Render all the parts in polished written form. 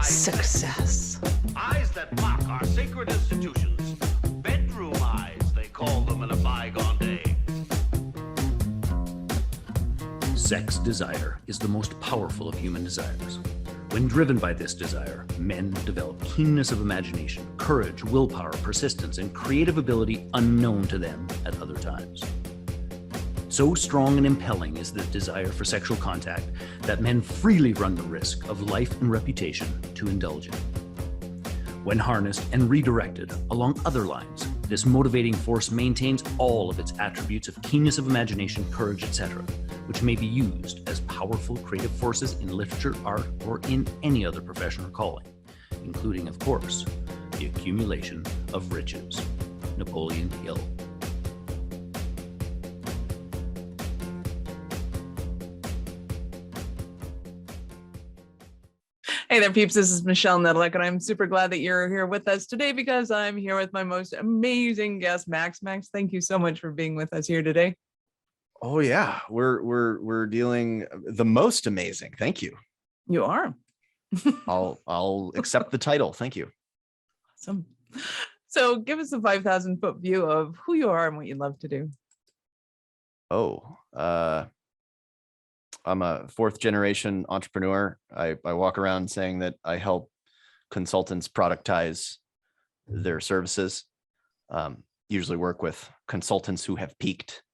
Success. Eyes that mock our sacred institutions. Bedroom eyes, they call them in a bygone day. Sex desire is the most powerful of human desires. When driven by this desire, men develop keenness of imagination, courage, willpower, persistence, and creative ability unknown to them at other times. So strong and impelling is the desire for sexual contact that men freely run the risk of life and reputation to indulge in. When harnessed and redirected along other lines, this motivating force maintains all of its attributes of keenness of imagination, courage, etc., which may be used as powerful creative forces in literature, art, or in any other profession or calling, including, of course, the accumulation of riches. Napoleon Hill. Hey there, peeps. This is Michelle Nedlick, and I'm super glad that you're here with us today because I'm here with my most amazing guest, Max. Max, thank you so much for being with us here today. Oh yeah, we're dealing the most amazing. Thank you. You are. I'll accept the title. Thank you. Awesome. So give us a 5,000-foot view of who you are and what you love to do. I'm a fourth generation entrepreneur. I walk around saying that I help consultants productize their services. Usually work with consultants who have peaked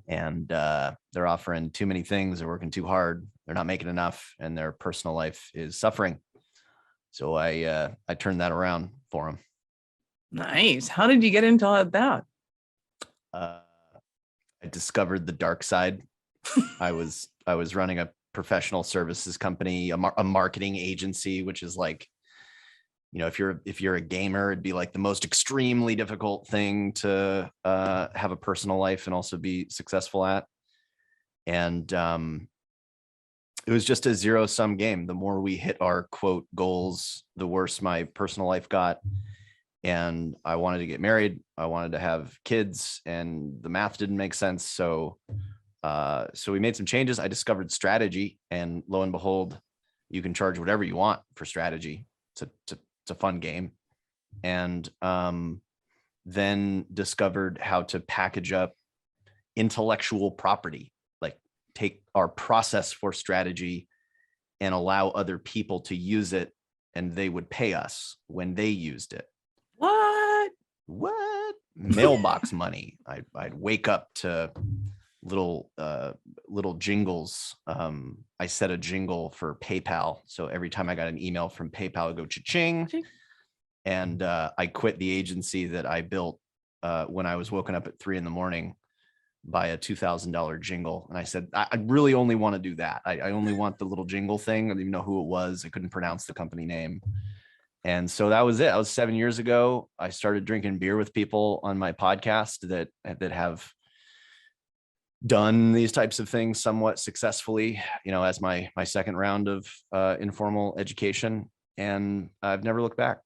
and they're offering too many things. They're working too hard. They're not making enough and their personal life is suffering. So I turned that around for them. Nice. How did you get into all of that? I discovered the dark side. I was running a professional services company, a marketing agency, which is like, you know, if you're a gamer, it'd be like the most extremely difficult thing to have a personal life and also be successful at. And it was just a zero-sum game. The more we hit our quote goals, the worse my personal life got. And I wanted to get married. I wanted to have kids, and the math didn't make sense. So we made some changes. I discovered strategy, and lo and behold, you can charge whatever you want for strategy. It's a fun game. And then discovered how to package up intellectual property, like take our process for strategy and allow other people to use it, and they would pay us when they used it. What? Mailbox money. I'd wake up to little jingles. I set a jingle for PayPal, so every time I got an email from PayPal, I'd go cha-ching. And I quit the agency that I built when I was woken up at 3 a.m. by a $2,000 jingle, and I said I really only want to do that. I only want the little jingle thing. I didn't even know who it was. I couldn't pronounce the company name. And so that was it. That was 7 years ago. I started drinking beer with people on my podcast that have done these types of things somewhat successfully, you know, as my second round of informal education. And I've never looked back.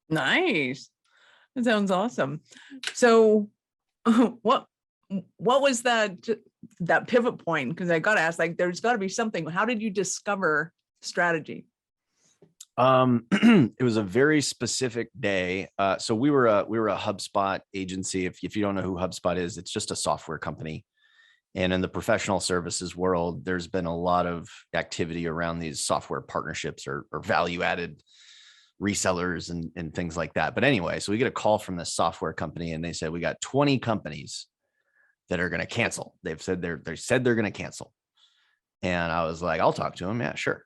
Nice. That sounds awesome. So what was that pivot point? Because I got to ask, like, there's got to be something. How did you discover strategy? It was a very specific day. So we were a HubSpot agency. If you don't know who HubSpot is, it's just a software company. And in the professional services world, there's been a lot of activity around these software partnerships or value-added resellers and things like that. But anyway, so we get a call from this software company, and they said, we got 20 companies that are going to cancel. They said they're going to cancel. And I was like, I'll talk to them. Yeah, sure.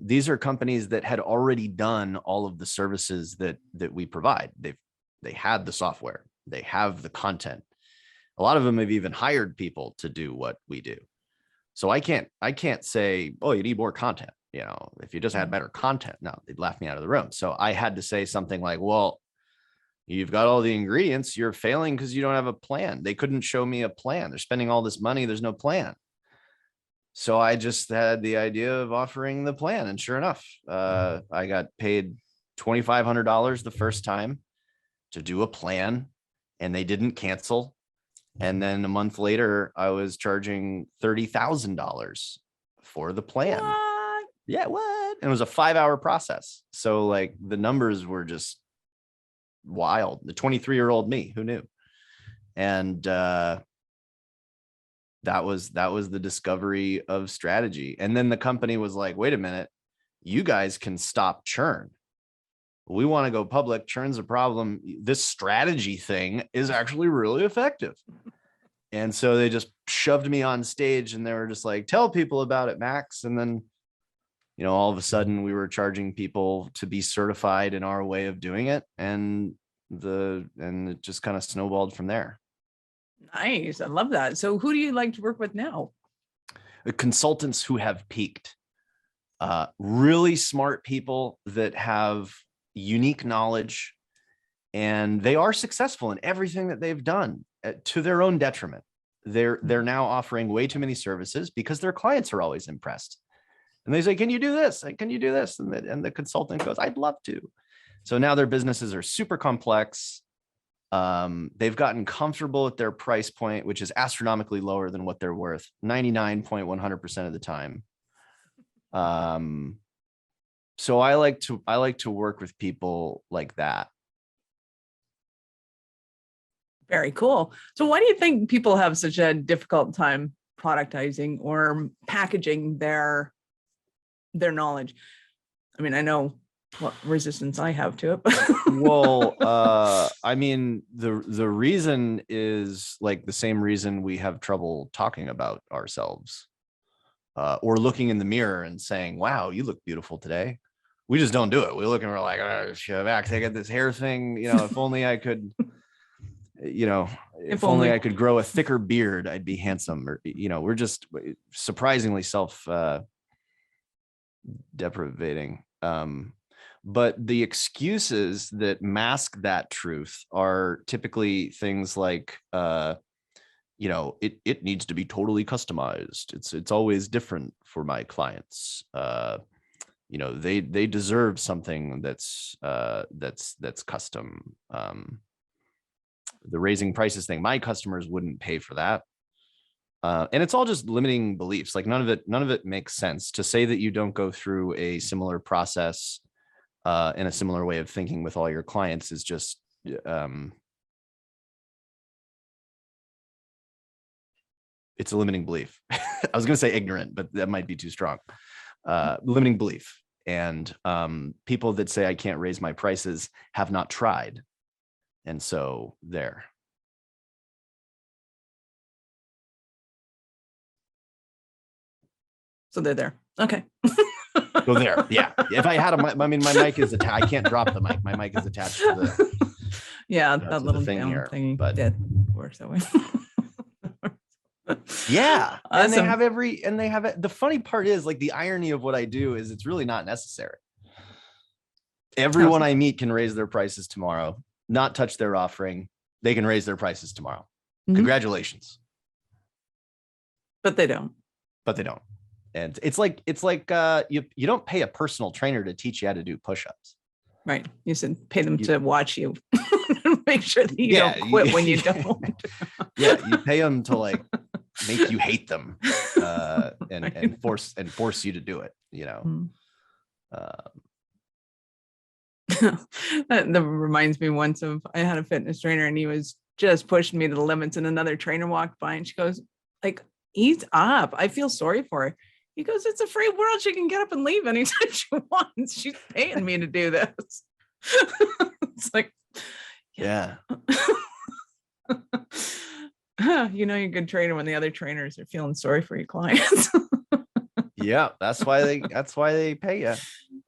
These are companies that had already done all of the services that we provide. They had the software, they have the content. A lot of them have even hired people to do what we do. So I can't say, oh, you need more content. You know, if you just had better content, no, they'd laugh me out of the room. So I had to say something like, well, you've got all the ingredients, you're failing because you don't have a plan. They couldn't show me a plan. They're spending all this money, there's no plan. So I just had the idea of offering the plan. And sure enough, I got paid $2,500 the first time to do a plan, and they didn't cancel. And then a month later, I was charging $30,000 for the plan. What? Yeah, what? And it was a 5-hour process. So like the numbers were just wild. The 23-year-old me, who knew? And that was the discovery of strategy. And then the company was like, wait a minute, you guys can stop churn. We want to go public. Churn's a problem. This strategy thing is actually really effective. And so they just shoved me on stage and they were just like, tell people about it, Max. And then, you know, all of a sudden we were charging people to be certified in our way of doing it. And it just kind of snowballed from there. Nice. I love that. So who do you like to work with now? The consultants who have peaked, really smart people that have unique knowledge, and they are successful in everything that they've done to their own detriment. They're now offering way too many services because their clients are always impressed. And they say, can you do this? Can you do this? And the consultant goes, I'd love to. So now their businesses are super complex. They've gotten comfortable at their price point, which is astronomically lower than what they're worth 99.100% of the time. So I like to work with people like that. Very cool. So why do you think people have such a difficult time productizing or packaging their knowledge? I mean, I know what resistance I have to it. Well, I mean, the reason is like the same reason we have trouble talking about ourselves, or looking in the mirror and saying, wow, you look beautiful today. We just don't do it. We look and we're like, oh, Max, I got this hair thing. You know, if only I could, you know, if only I could grow a thicker beard, I'd be handsome. Or, you know, we're just surprisingly self-deprivating. But the excuses that mask that truth are typically things like, you know, it needs to be totally customized. It's always different for my clients. You know, they deserve something that's custom. The raising prices thing, my customers wouldn't pay for that. And it's all just limiting beliefs. Like none of it makes sense. To say that you don't go through a similar process in a similar way of thinking with all your clients is just it's a limiting belief. I was going to say ignorant, but that might be too strong. Limiting belief. And people that say I can't raise my prices have not tried. And so there. So they're there. Okay. Go there. Yeah. If I had I mean, my mic is attached. I can't drop the mic. My mic is attached to the yeah, that little thing here. Thingy, but that works that way. Yeah. Awesome. And they have the funny part is like the irony of what I do is it's really not necessary. Everyone I meet can raise their prices tomorrow, not touch their offering. They can raise their prices tomorrow. Mm-hmm. Congratulations. But they don't. And it's like you don't pay a personal trainer to teach you how to do push-ups. Right. You said pay them to watch you. Make sure that you don't quit when you don't. Yeah, you pay them to like make you hate them and force you to do it, you know. That reminds me once of I had a fitness trainer and he was just pushing me to the limits, and another trainer walked by and she goes, like, ease up. I feel sorry for her. He goes, it's a free world. She can get up and leave anytime she wants. She's paying me to do this. It's like, yeah. You know, you're a good trainer when the other trainers are feeling sorry for your clients. Yeah, that's why they pay you.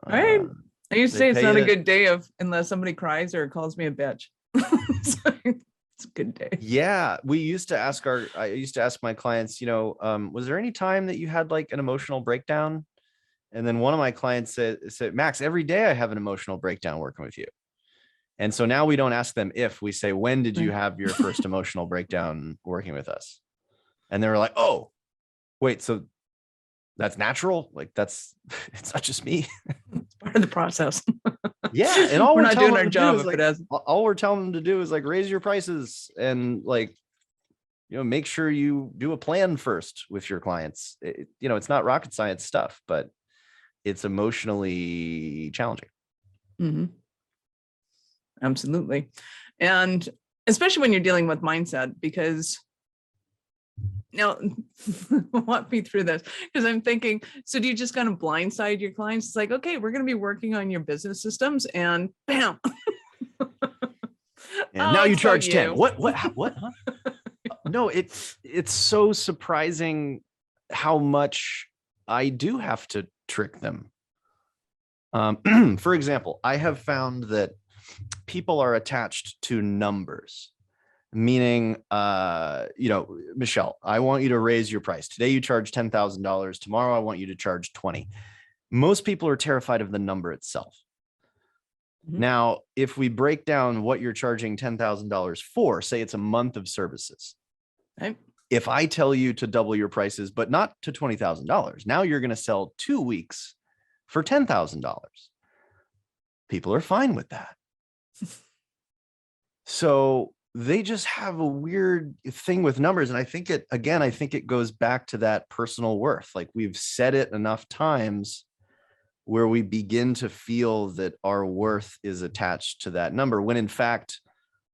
Right. I used to say it's not a good day unless somebody cries or calls me a bitch. So it's a good day. Yeah, I used to ask my clients, you know, was there any time that you had like an emotional breakdown? And then one of my clients said, Max, every day I have an emotional breakdown working with you. And so now we don't ask them if, we say, when did you have your first emotional breakdown working with us? And they were like, oh, wait, so that's natural? Like it's not just me. It's part of the process. Yeah. And all we're not doing our job if like, it doesn't. All we're telling them to do is like raise your prices and like, you know, make sure you do a plan first with your clients. You know, it's not rocket science stuff, but it's emotionally challenging. Mhm. Absolutely. And especially when you're dealing with mindset, because now walk me through this, because I'm thinking, so do you just kind of blindside your clients? It's like, okay, we're going to be working on your business systems, and bam. And Oh, now you it's about charge 10. you. What? Huh? No, it's so surprising how much I do have to trick them. For example, I have found that people are attached to numbers, meaning, Michelle, I want you to raise your price. Today you charge $10,000. Tomorrow I want you to charge 20. Most people are terrified of the number itself. Mhm. Now, if we break down what you're charging $10,000 for, say it's a month of services. Right. If I tell you to double your prices, but not to $20,000, now you're going to sell 2 weeks for $10,000. People are fine with that. So they just have a weird thing with numbers. And I think it goes back to that personal worth. Like, we've said it enough times where we begin to feel that our worth is attached to that number, when in fact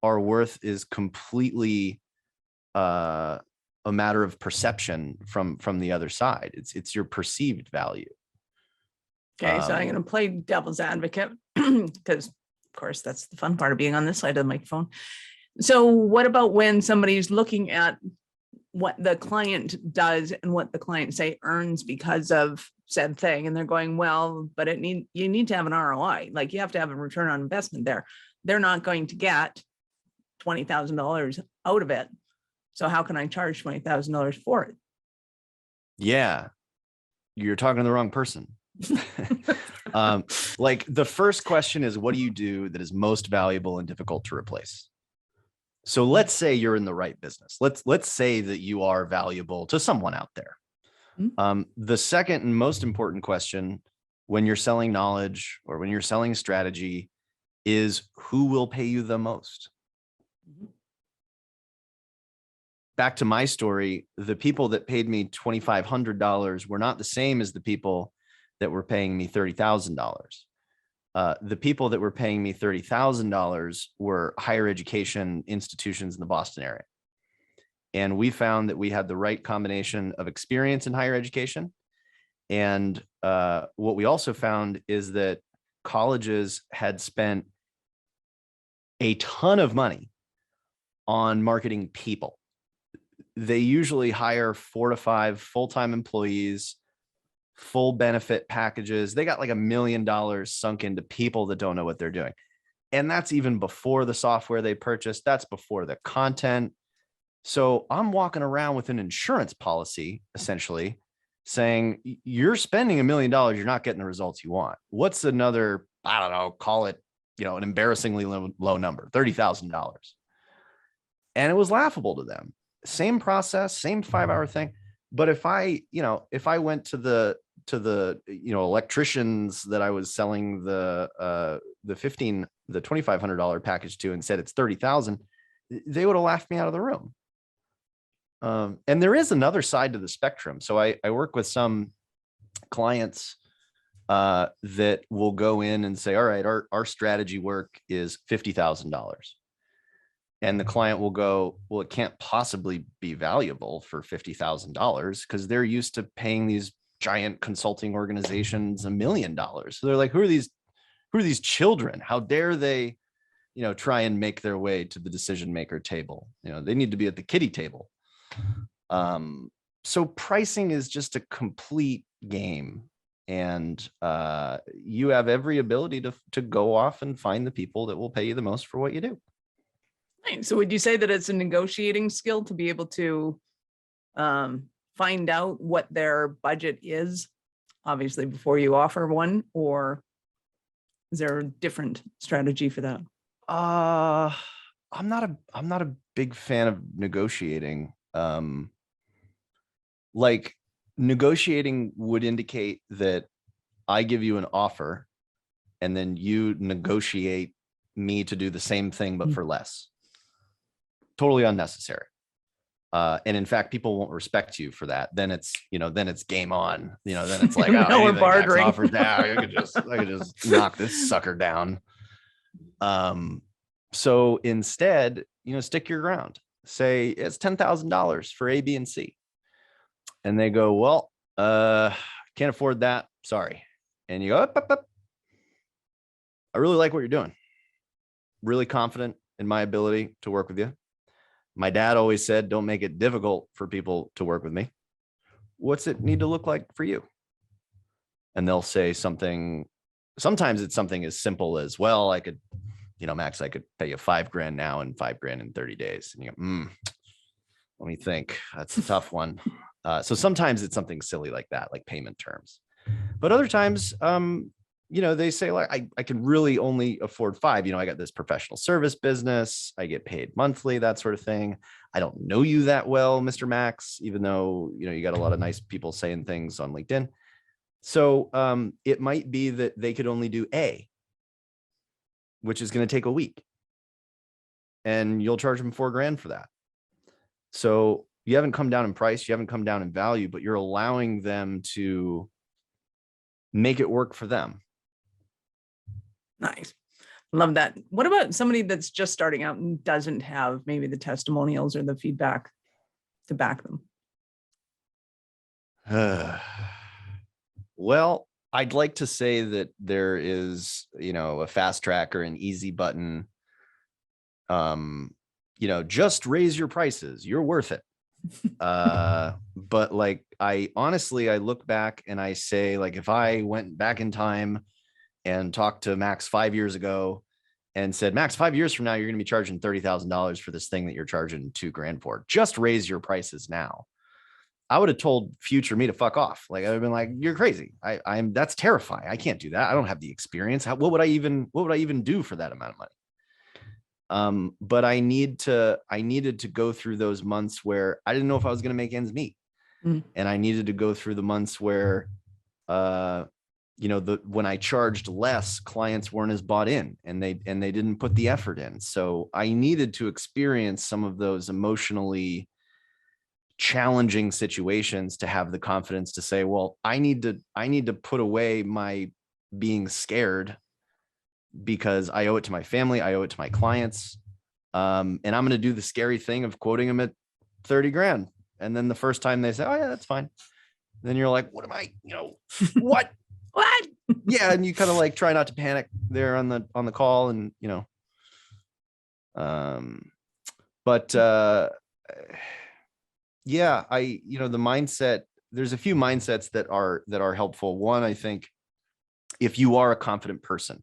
our worth is completely a matter of perception from the other side. It's your perceived value. Okay, so I'm going to play devil's advocate, because of course that's the fun part of being on this side of the microphone. So what about when somebody's looking at what the client does and what the client say earns because of said thing, and they're going, well, but you need to have an ROI, like you have to have a return on investment there. They're not going to get $20,000 out of it. So how can I charge $20,000 for it? Yeah, you're talking to the wrong person. Like, the first question is, what do you do that is most valuable and difficult to replace? So let's say you're in the right business. Let's say that you are valuable to someone out there. The second and most important question when you're selling knowledge or when you're selling strategy is, who will pay you the most? Back to my story, the people that paid me $2,500 were not the same as the people that were paying me $30,000. The people that were paying me $30,000 were higher education institutions in the Boston area. And we found that we had the right combination of experience in higher education. And what we also found is that colleges had spent a ton of money on marketing people. They usually hire 4 to 5 full-time employees, full benefit packages. They got like $1 million sunk into people that don't know what they're doing. And that's even before the software they purchased. That's before the content. So I'm walking around with an insurance policy, essentially saying, you're spending $1 million. You're not getting the results you want. What's another, I don't know, call it, an embarrassingly low number, $30,000. And it was laughable to them. Same process, same 5-hour thing. But if I went to the electricians that I was selling the $2,500 package to and said it's 30,000, they would have laughed me out of the room. And there is another side to the spectrum. So I work with some clients that will go in and say, all right, our strategy work is $50,000. And the client will go, well, it can't possibly be valuable for $50,000 because they're used to paying these giant consulting organizations $1 million. So they're like, who are these children? How dare they, try and make their way to the decision maker table? They need to be at the kiddie table. So pricing is just a complete game. And you have every ability to go off and find the people that will pay you the most for what you do. Right. So would you say that it's a negotiating skill to be able to find out what their budget is, obviously, before you offer one, or is there a different strategy for that? I'm not a big fan of negotiating. Like, negotiating would indicate that I give you an offer and then you negotiate me to do the same thing, but for less. Totally unnecessary. And in fact, people won't respect you for that. Then it's, then it's game on, then it's like, Now oh, we're anything Max bartering. offers down, I could just knock this sucker down. So instead, stick your ground. Say it's $10,000 for A, B, and C. And they go, well, can't afford that. Sorry. And you go, up. I really like what you're doing. Really confident in my ability to work with you. My dad always said, don't make it difficult for people to work with me. What's it need to look like for you? And they'll say something. Sometimes it's something as simple as, well, I could, Max, I could pay you $5,000 now and $5,000 in 30 days. And you go, let me think. That's a tough one. So sometimes it's something silly like that, like payment terms. But other times, they say, like, I can really only afford 5. I got this professional service business. I get paid monthly, that sort of thing. I don't know you that well, Mr. Max, even though, you got a lot of nice people saying things on LinkedIn. So it might be that they could only do A, which is going to take a week. And you'll charge them $4,000 for that. So you haven't come down in price. You haven't come down in value, but you're allowing them to make it work for them. Nice. Love that. What about somebody that's just starting out and doesn't have maybe the testimonials or the feedback to back them? Well, I'd like to say that there is, a fast track or an easy button. Just raise your prices. You're worth it. But like, I look back and I say, like, if I went back in time and talked to Max 5 years ago and said, Max, 5 years from now, you're going to be charging $30,000 for this thing that you're charging $2,000 for. Just raise your prices now. I would have told future me to fuck off. Like, I'd have been like, you're crazy. That's terrifying. I can't do that. I don't have the experience. What would I even do for that amount of money? But I needed to go through those months where I didn't know if I was going to make ends meet. And I needed to go through the months where, when I charged less, clients weren't as bought in and they didn't put the effort in. So I needed to experience some of those emotionally challenging situations to have the confidence to say, well, I need to put away my being scared, because I owe it to my family. I owe it to my clients. And I'm going to do the scary thing of quoting them at $30,000. And then the first time they say, oh yeah, that's fine. Then you're like, what am I, what? What? Yeah. And you kind of like try not to panic there on the call and, yeah, the mindset, there's a few mindsets that are helpful. One, I think if you are a confident person,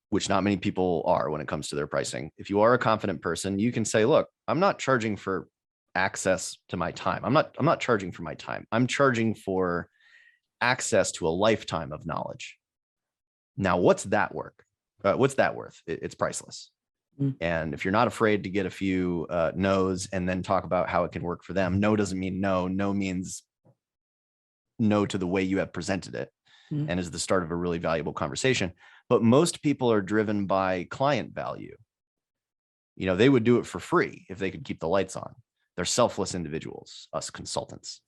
which not many people are when it comes to their pricing, if you are a confident person, you can say, look, I'm not charging for access to my time. I'm not charging for my time. I'm charging for access to a lifetime of knowledge. Now, what's that worth? It's priceless. And if you're not afraid to get a few no's and then talk about how it can work for them, no doesn't mean no. No means no to the way you have presented it, and is the start of a really valuable conversation. But most people are driven by client value. They would do it for free if they could keep the lights on. They're selfless individuals, us consultants.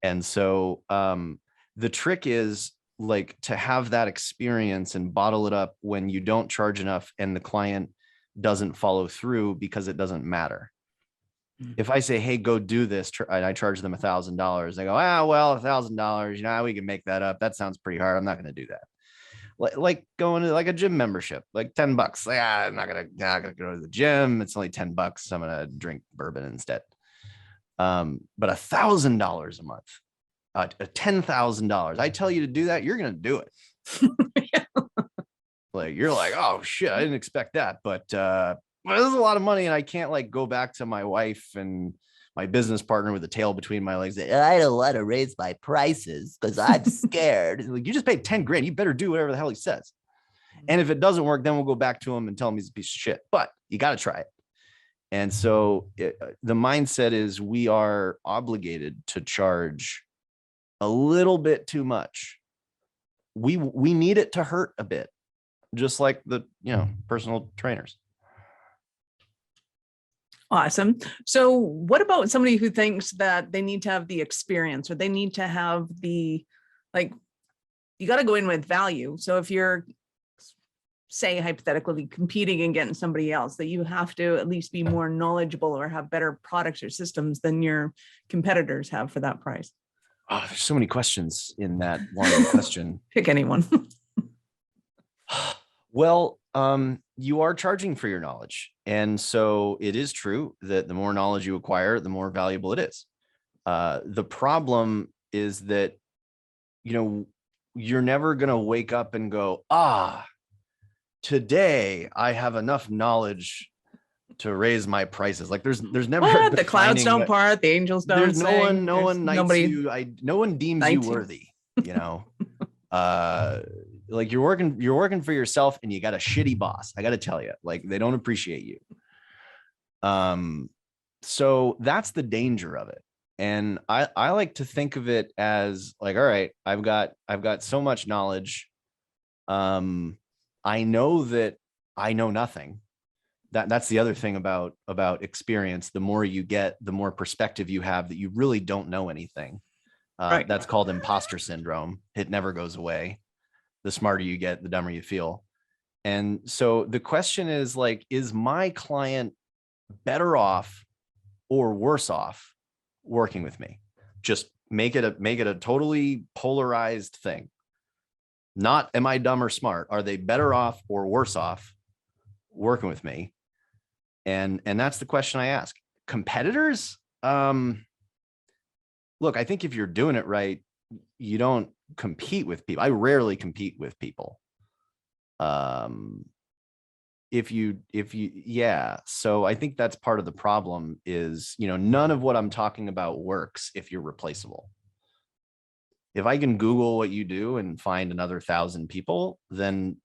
And so the trick is like to have that experience and bottle it up when you don't charge enough and the client doesn't follow through because it doesn't matter. If I say, hey, go do this, and I charge them $1,000, they go, well, $1,000, we can make that up. That sounds pretty hard. I'm not going to do that. Like going to like a gym membership, like $10. Like, I'm not going to go to the gym. It's only $10. I'm going to drink bourbon instead. But $1,000 a month, $10,000. I tell you to do that, you're going to do it. Yeah. Like, you're like, oh shit, I didn't expect that, but this is a lot of money, and I can't like go back to my wife and my business partner with a tail between my legs. I don't want to raise my prices because I'm scared. Like, you just paid $10,000. You better do whatever the hell he says. And if it doesn't work, then we'll go back to him and tell him he's a piece of shit. But you got to try it. And so the mindset is we are obligated to charge a little bit too much. We need it to hurt a bit. Just like the, personal trainers. Awesome. So what about somebody who thinks that they need to have the experience or they need to have the, like, you got to go in with value. So if you're, say, hypothetically competing against somebody else, that you have to at least be more knowledgeable or have better products or systems than your competitors have for that price. Oh, there's so many questions in that one question. Pick anyone. Well, you are charging for your knowledge. And so it is true that the more knowledge you acquire, the more valuable it is. The problem is that, you're never going to wake up and go, today I have enough knowledge to raise my prices. Like there's never What? The clouds don't defining- part, the angels don't there's sing. no one knights nobody you. No one deems you knights you. worthy, like you're working for yourself and you got a shitty boss. I got to tell you, like they don't appreciate you. So that's the danger of it. And I like to think of it as like, all right, I've got so much knowledge. I know that I know nothing. That's the other thing about experience. The more you get, the more perspective you have that you really don't know anything. Right. That's called imposter syndrome. It never goes away. The smarter you get, the dumber you feel. And so the question is like, is my client better off or worse off working with me? Just make it a totally polarized thing. Not am I dumb or smart? Are they better off or worse off working with me? And that's the question I ask. Competitors, look, I think if you're doing it right, you don't compete with people. I rarely compete with people. Yeah. So I think that's part of the problem is, none of what I'm talking about works if you're replaceable. If I can Google what you do and find another 1,000 people, then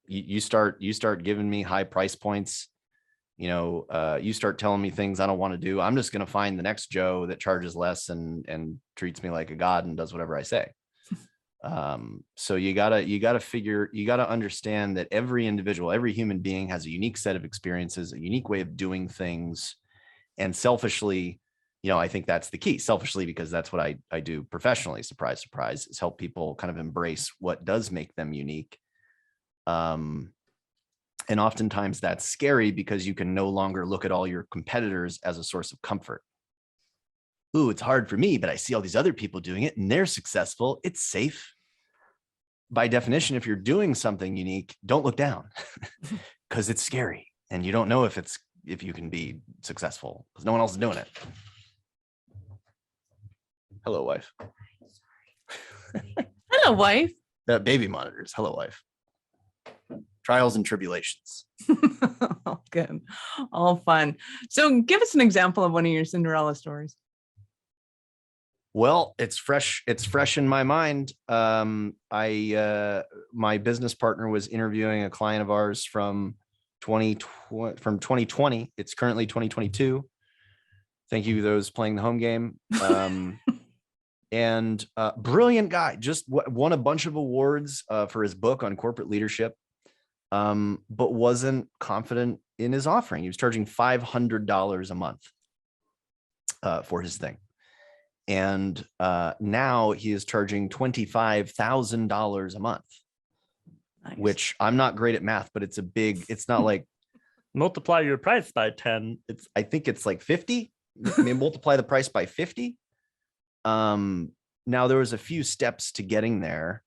you start giving me high price points. You start telling me things I don't want to do. I'm just going to find the next Joe that charges less and treats me like a god and does whatever I say. So you gotta understand that every individual, every human being has a unique set of experiences, a unique way of doing things. And selfishly, I think that's the key. Selfishly, because that's what I do professionally. Surprise, surprise, is help people kind of embrace what does make them unique. And oftentimes that's scary because you can no longer look at all your competitors as a source of comfort. Ooh, it's hard for me, but I see all these other people doing it and they're successful. It's safe. By definition, if you're doing something unique, don't look down because it's scary and you don't know if you can be successful because no one else is doing it. Hello, wife. Hello, wife. Baby monitors. Hello, wife. Trials and tribulations. Good. All fun. So give us an example of one of your Cinderella stories. Well, it's fresh in my mind. My business partner was interviewing a client of ours from 2020. It's currently 2022. Thank you, those playing the home game. And brilliant guy, just won a bunch of awards for his book on corporate leadership, but wasn't confident in his offering. He was charging $500 a month for his thing. And now he is charging $25,000 a month, nice. Which I'm not great at math, but it's not like multiply your price by 10. I think it's like 50. I mean, multiply the price by 50. Now there was a few steps to getting there.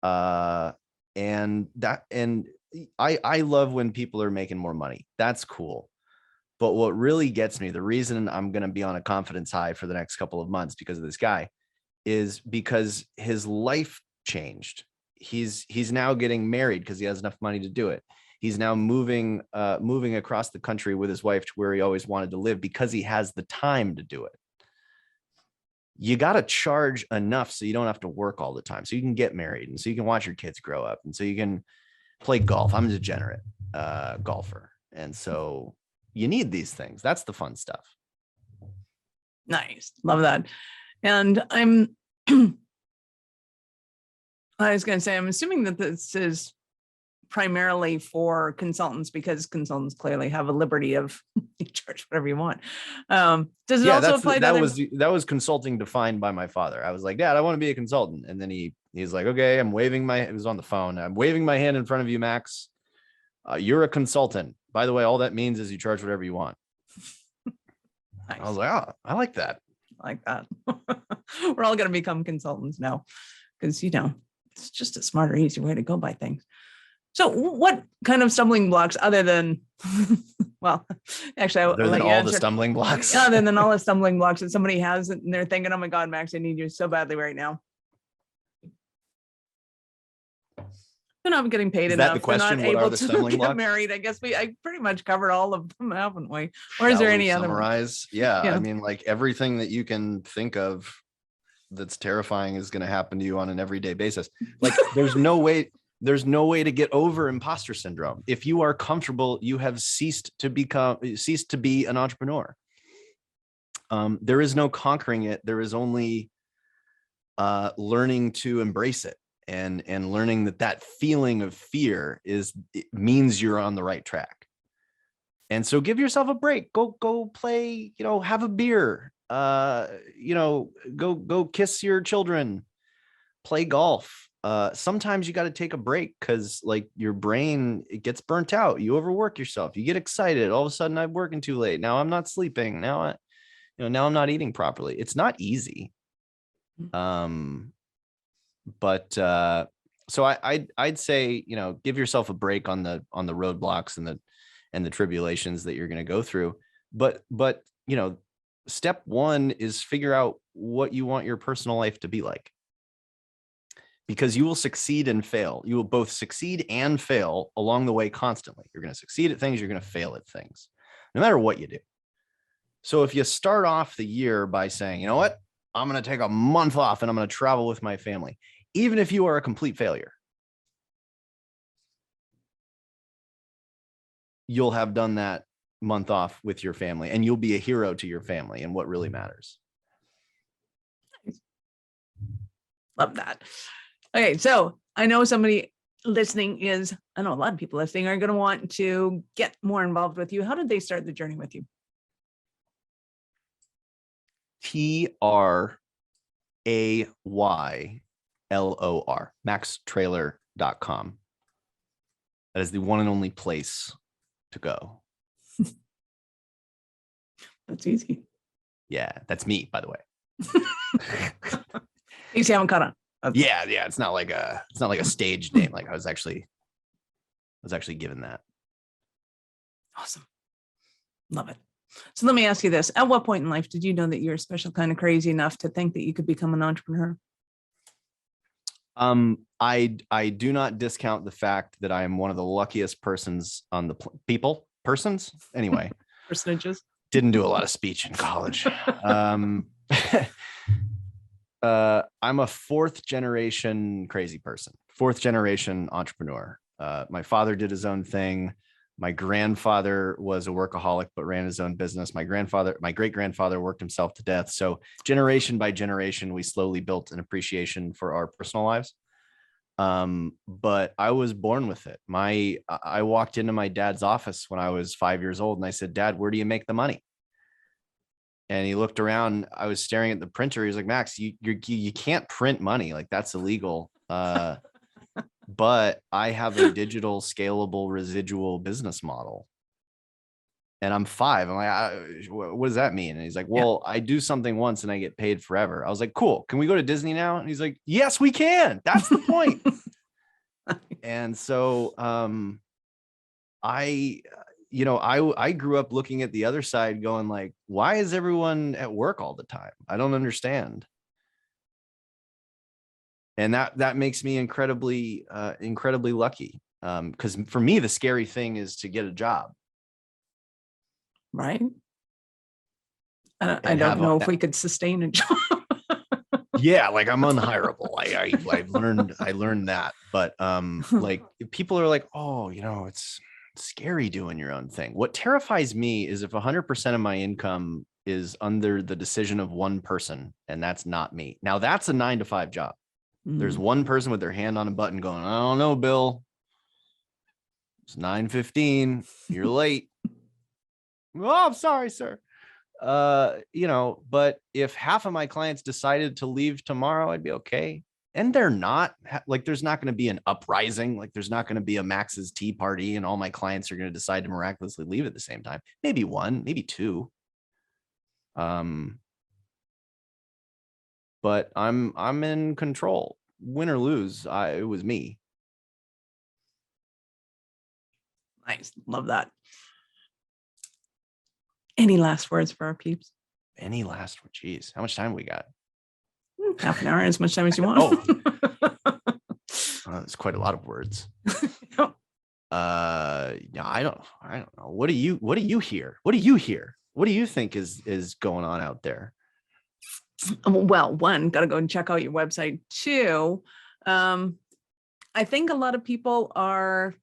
And I love when people are making more money. That's cool. But what really gets me, the reason I'm going to be on a confidence high for the next couple of months because of this guy is because his life changed. He's now getting married because he has enough money to do it. He's now moving across the country with his wife to where he always wanted to live because he has the time to do it. You got to charge enough so you don't have to work all the time, so you can get married and so you can watch your kids grow up and so you can play golf. I'm a degenerate golfer. And so you need these things. That's the fun stuff. Nice. Love that. And I was going to say, I'm assuming that this is primarily for consultants because consultants clearly have a liberty of you charge whatever you want. Does it Yeah, also apply to that other? was consulting defined by my father. I was like, Dad, I want to be a consultant. And then he's like, okay, it was on the phone. I'm waving my hand in front of you, Max. You're a consultant. By the way, all that means is you charge whatever you want. Nice. I was like, oh, I like that. Like that. We're all going to become consultants now because, it's just a smarter, easier way to go by things. So what kind of stumbling blocks other than, well, actually, I'll Other let than you all answer. the stumbling blocks. Other than all the stumbling blocks that somebody has and they're thinking, oh my God, Max, I need you so badly right now. They're not getting paid Is enough. that the question? They're not What are able the to stumbling get blocks? married. I pretty much covered all of them, haven't we? Or is Shall there we any other one? summarize? Yeah, Yeah. I mean, like everything that you can think of that's terrifying is going to happen to you on an everyday basis. Like there's no way to get over imposter syndrome. If you are comfortable, you have ceased to be an entrepreneur. There is no conquering it. There is only learning to embrace it and learning that feeling of fear means you're on the right track. And so give yourself a break. Go play, have a beer, go kiss your children, play golf. Sometimes you got to take a break because like your brain, it gets burnt out. You overwork yourself. You get excited. All of a sudden I'm working too late. Now I'm not sleeping. Now now I'm not eating properly. It's not easy. But so I'd say, give yourself a break on the roadblocks and the tribulations that you're going to go through. But step one is figure out what you want your personal life to be like. Because you will succeed and fail. You will both succeed and fail along the way constantly. You're going to succeed at things. You're going to fail at things, no matter what you do. So if you start off the year by saying, you know what, I'm going to take a month off and I'm going to travel with my family, even if you are a complete failure, you'll have done that month off with your family and you'll be a hero to your family and what really matters. Love that. Okay, so I know somebody listening I know a lot of people listening are going to want to get more involved with you. How did they start the journey with you? TRAYLOR, maxtraylor.com. That is the one and only place to go. That's easy. Yeah, that's me, by the way. Easy, haven't caught on. Yeah, it's not like a stage name. Like I was actually given that. Awesome. Love it. So let me ask you this. At what point in life did you know that you're special kind of crazy enough to think that you could become an entrepreneur? I do not discount the fact that I am one of the luckiest persons on the persons. Anyway, Percentages. didn't do a lot of speech in college. I'm a fourth generation crazy person, fourth generation entrepreneur. My father did his own thing. My grandfather was a workaholic, but ran his own business. My great grandfather worked himself to death. So generation by generation, we slowly built an appreciation for our personal lives. But I was born with it. I walked into my dad's office when I was 5 years old and I said, Dad, where do you make the money? And he looked around. I was staring at the printer. He was like, Max, you can't print money. Like that's illegal. But I have a digital scalable residual business model. And I'm 5. I'm like, what does that mean? And he's like, well, I do something once and I get paid forever. I was like, cool. Can we go to Disney now? And he's like, yes, we can. That's the point. And so I grew up looking at the other side going like, why is everyone at work all the time? I don't understand. And that makes me incredibly lucky. Because for me, the scary thing is to get a job. Right. I don't know if we could sustain a job. Yeah, like I'm unhireable. I learned that. But like people are like, oh, it's scary doing your own thing. What terrifies me is if 100% of my income is under the decision of one person, and that's not me. Now that's a 9 to 5 job. There's one person with their hand on a button going, I don't know, Bill. It's 9:15. You're late. Oh, I'm sorry, sir. But if half of my clients decided to leave tomorrow, I'd be okay. And they're not like, there's not going to be an uprising. Like there's not going to be a Max's tea party and all my clients are going to decide to miraculously leave at the same time. Maybe one, maybe two. But I'm in control. Win or lose, it was me. Nice. Love that. Any last words for our peeps? Any last word? Geez, how much time we got? Half an hour, as much time as you want. That's quite a lot of words. No. Yeah, I don't know. What do you hear? What do you hear? What do you think is going on out there? Well, one, got to go and check out your website. Two, I think a lot of people are,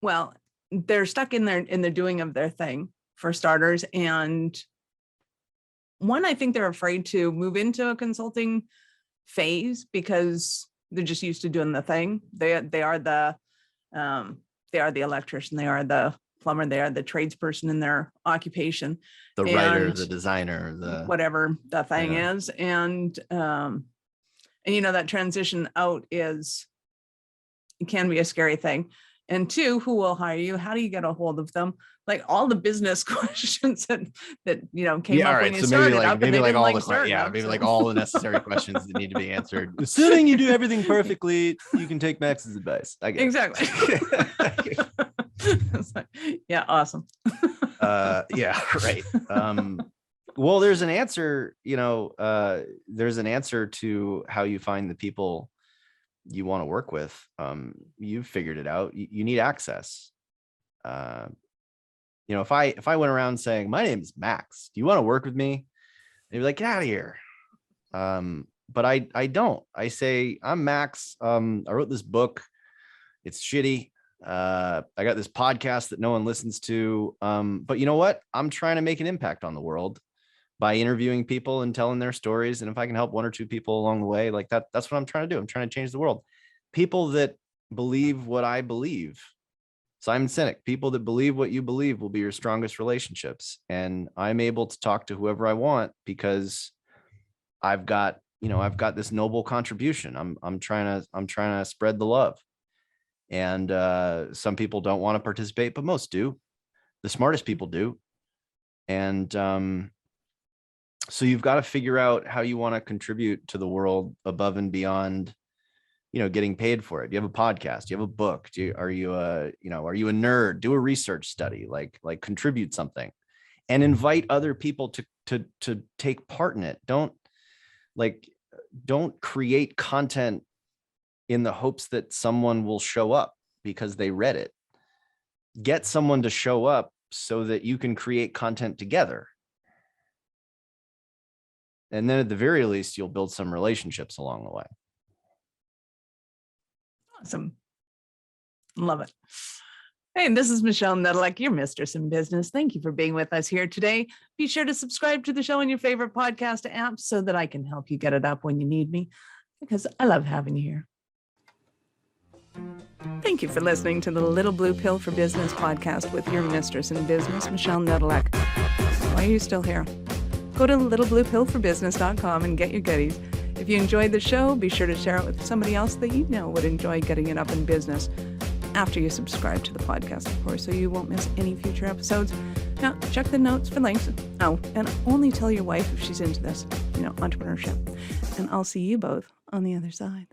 well, they're stuck in the doing of their thing, for starters. And one, I think they're afraid to move into a consulting phase because they're just used to doing the thing. They are the electrician, they are the plumber, they are the tradesperson in their occupation. The writer, the designer, the whatever the thing is. And that transition out it can be a scary thing. And two, who will hire you? How do you get a hold of them? Like all the business questions that came up when you started up, maybe like all the necessary questions that need to be answered. Assuming you do everything perfectly, you can take Max's advice. I guess. Exactly. Yeah, awesome. Yeah, right. Well, there's an answer. There's an answer to how you find the people you want to work with. You've figured it out. You need access. If I went around saying, my name is Max, do you want to work with me? They'd be like, get out of here. But I don't. I say, I'm Max. I wrote this book. It's shitty. I got this podcast that no one listens to. But you know what? I'm trying to make an impact on the world by interviewing people and telling their stories. And if I can help one or two people along the way, like that's what I'm trying to do. I'm trying to change the world. People that believe what I believe. Simon Sinek, people that believe what you believe will be your strongest relationships. And I'm able to talk to whoever I want because I've got this noble contribution. I'm trying to spread the love. And some people don't want to participate, but most do. The smartest people do. And so you've got to figure out how you want to contribute to the world above and beyond, getting paid for it. Do you have a podcast? Do you have a book? Are you a nerd? Do a research study, like contribute something and invite other people to take part in it. Don't create content in the hopes that someone will show up because they read it. Get someone to show up so that you can create content together. And then at the very least, you'll build some relationships along the way. Awesome. Love it. Hey, this is Michelle Nedelec, your mistress in business. Thank you for being with us here today. Be sure to subscribe to the show in your favorite podcast app so that I can help you get it up when you need me, because I love having you here. Thank you for listening to the Little Blue Pill for Business podcast with your mistress in business, Michelle Nedelec. Why are you still here? Go to littlebluepillforbusiness.com and get your goodies. If you enjoyed the show, be sure to share it with somebody else that you know would enjoy getting it up in business after you subscribe to the podcast, of course, so you won't miss any future episodes. Now, check the notes for links. Oh, and only tell your wife if she's into this, entrepreneurship. And I'll see you both on the other side.